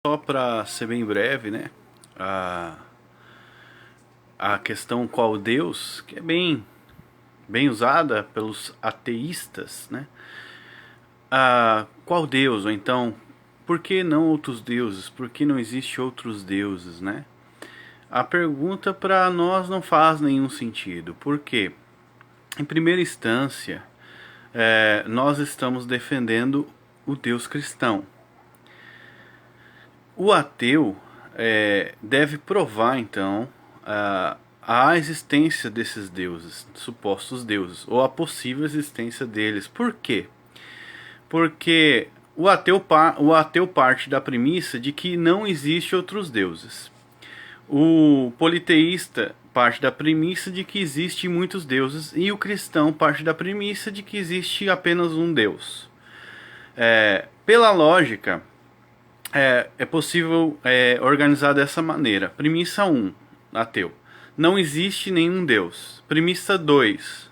Só para ser bem breve, né? A, a questão qual Deus, que é bem usada pelos ateístas, né? Qual Deus? Ou então, por que não outros deuses? Por que não existe outros deuses, né? A pergunta para nós não faz nenhum sentido. Por quê? Em primeira instância, nós estamos defendendo o Deus cristão. O ateu deve provar, então, a existência desses deuses, supostos deuses, ou a possível existência deles. Por quê? Porque o ateu parte da premissa de que não existe outros deuses. O politeísta parte da premissa de que existem muitos deuses, e o cristão parte da premissa de que existe apenas um Deus. Pela lógica, é possível organizar dessa maneira. Premissa 1, ateu. Não existe nenhum Deus. Premissa 2,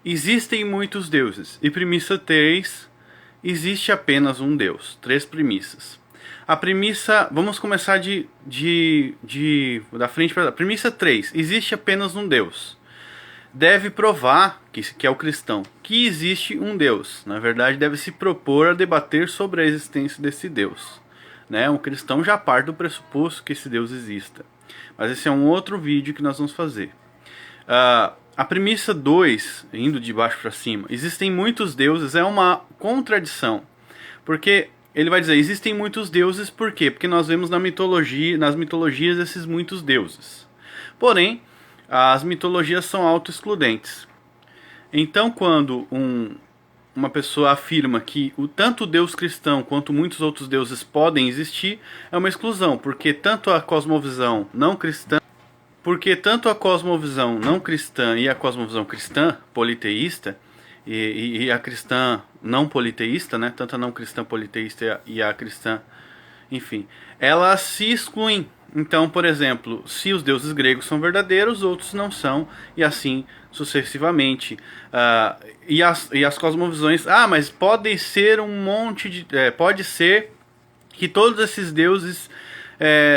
existem muitos deuses. E premissa 3, existe apenas um Deus. 3 premissas. A premissa, vamos começar da frente para a premissa 3, existe apenas um Deus. Deve provar, que é o cristão, que existe um Deus. Na verdade, deve se propor a debater sobre a existência desse Deus. Né? Um cristão já parte do pressuposto que esse Deus exista. Mas esse é um outro vídeo que nós vamos fazer. A premissa 2, indo de baixo para cima, existem muitos deuses, é uma contradição. Porque ele vai dizer, existem muitos deuses, por quê? Porque nós vemos nas mitologias esses muitos deuses. Porém, as mitologias são autoexcludentes. Então, quando uma pessoa afirma que tanto o Deus cristão quanto muitos outros deuses podem existir, é uma exclusão, porque tanto a cosmovisão não cristã e a cosmovisão cristã politeísta e a cristã não politeísta, né, tanto a não cristã politeísta e a cristã, enfim, elas se excluem. Então, por exemplo, se os deuses gregos são verdadeiros, outros não são, e assim sucessivamente. E as cosmovisões, mas pode ser pode ser que todos esses deuses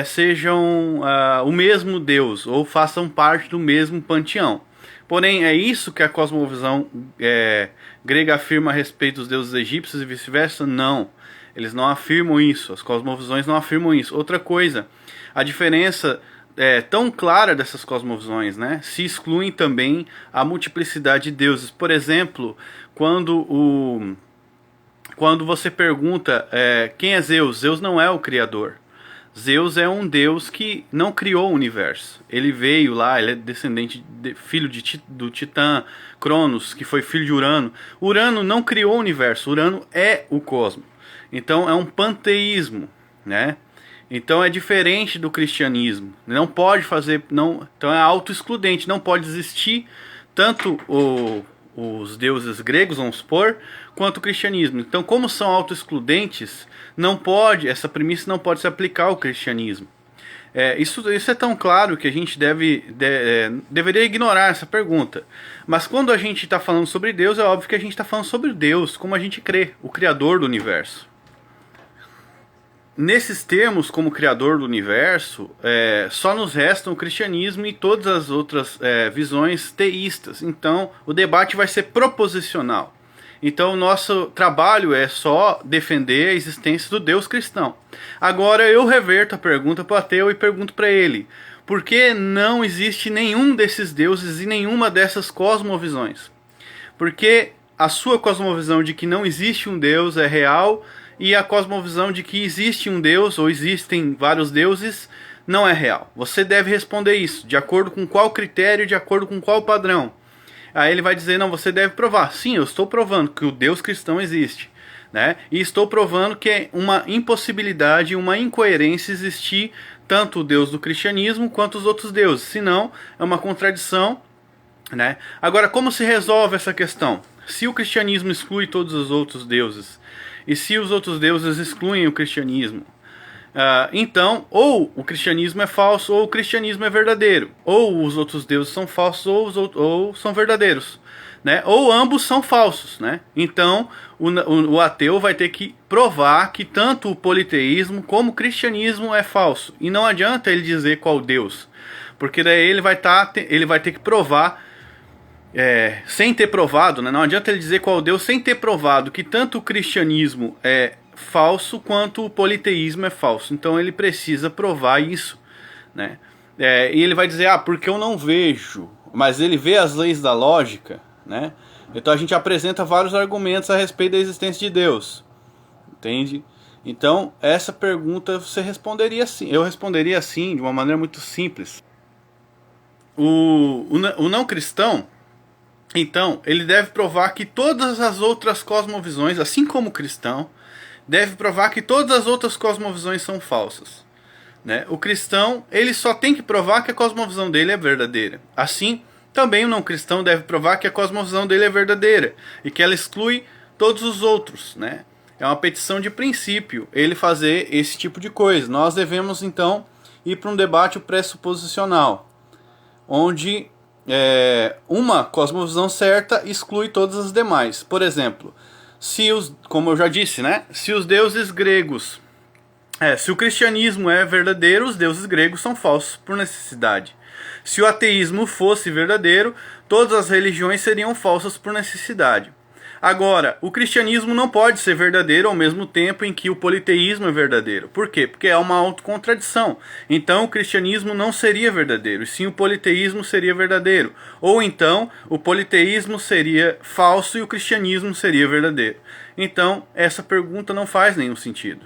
sejam o mesmo Deus, ou façam parte do mesmo panteão. Porém, é isso que a cosmovisão grega afirma a respeito dos deuses egípcios e vice-versa? Não. Eles não afirmam isso. As cosmovisões não afirmam isso. Outra coisa, a diferença tão clara dessas cosmovisões, né? Se excluem também a multiplicidade de deuses. Por exemplo, quando você pergunta quem é Zeus, Zeus não é o criador. Zeus é um deus que não criou o universo. Ele veio lá, ele é descendente, filho do Titã, Cronos, que foi filho de Urano. Urano não criou o universo, Urano é o cosmos. Então é um panteísmo, né? Então é diferente do cristianismo. Não pode fazer, não, então é autoexcludente, não pode existir tanto os deuses gregos, vamos supor, quanto o cristianismo. Então, como são autoexcludentes, essa premissa não pode se aplicar ao cristianismo. Isso é tão claro que a gente deveria ignorar essa pergunta. Mas quando a gente está falando sobre Deus, é óbvio que a gente está falando sobre Deus, como a gente crê, o Criador do universo. Nesses termos, como Criador do universo, só nos restam o cristianismo e todas as outras visões teístas. Então, o debate vai ser proposicional. Então, o nosso trabalho é só defender a existência do Deus cristão. Agora, eu reverto a pergunta para o ateu e pergunto para ele: por que não existe nenhum desses deuses e nenhuma dessas cosmovisões? Porque a sua cosmovisão de que não existe um Deus é real, e a cosmovisão de que existe um Deus, ou existem vários deuses, não é real. Você deve responder isso, de acordo com qual critério, de acordo com qual padrão. Aí ele vai dizer, não, você deve provar. Sim, eu estou provando que o Deus cristão existe, né? E estou provando que é uma impossibilidade, uma incoerência existir tanto o Deus do cristianismo quanto os outros deuses. Senão, é uma contradição, né? Agora, como se resolve essa questão? Se o cristianismo exclui todos os outros deuses, e se os outros deuses excluem o cristianismo, então, ou o cristianismo é falso, ou o cristianismo é verdadeiro. Ou os outros deuses são falsos, ou são verdadeiros. né? Ou ambos são falsos, né? Então o ateu vai ter que provar que tanto o politeísmo como o cristianismo é falso. E não adianta ele dizer qual Deus, porque daí ele vai ter que provar, sem ter provado, né? Não adianta ele dizer qual Deus sem ter provado que tanto o cristianismo é falso quanto o politeísmo é falso. Então ele precisa provar isso, né? E ele vai dizer, porque eu não vejo, mas ele vê as leis da lógica, né? Então a gente apresenta vários argumentos a respeito da existência de Deus, entende? Então essa pergunta você responderia assim, eu responderia assim, de uma maneira muito simples. O não cristão, então, ele deve provar que todas as outras cosmovisões, assim como o cristão, deve provar que todas as outras cosmovisões são falsas, né? O cristão, ele só tem que provar que a cosmovisão dele é verdadeira. Assim, também o não cristão deve provar que a cosmovisão dele é verdadeira e que ela exclui todos os outros, né? É uma petição de princípio ele fazer esse tipo de coisa. Nós devemos, então, ir para um debate pressuposicional, onde uma cosmovisão certa exclui todas as demais. Por exemplo, como eu já disse, né? Se os deuses gregos... se o cristianismo é verdadeiro, os deuses gregos são falsos por necessidade. Se o ateísmo fosse verdadeiro, todas as religiões seriam falsas por necessidade. Agora, o cristianismo não pode ser verdadeiro ao mesmo tempo em que o politeísmo é verdadeiro. Por quê? Porque é uma autocontradição. Então o cristianismo não seria verdadeiro, e sim o politeísmo seria verdadeiro. Ou então o politeísmo seria falso e o cristianismo seria verdadeiro. Então essa pergunta não faz nenhum sentido.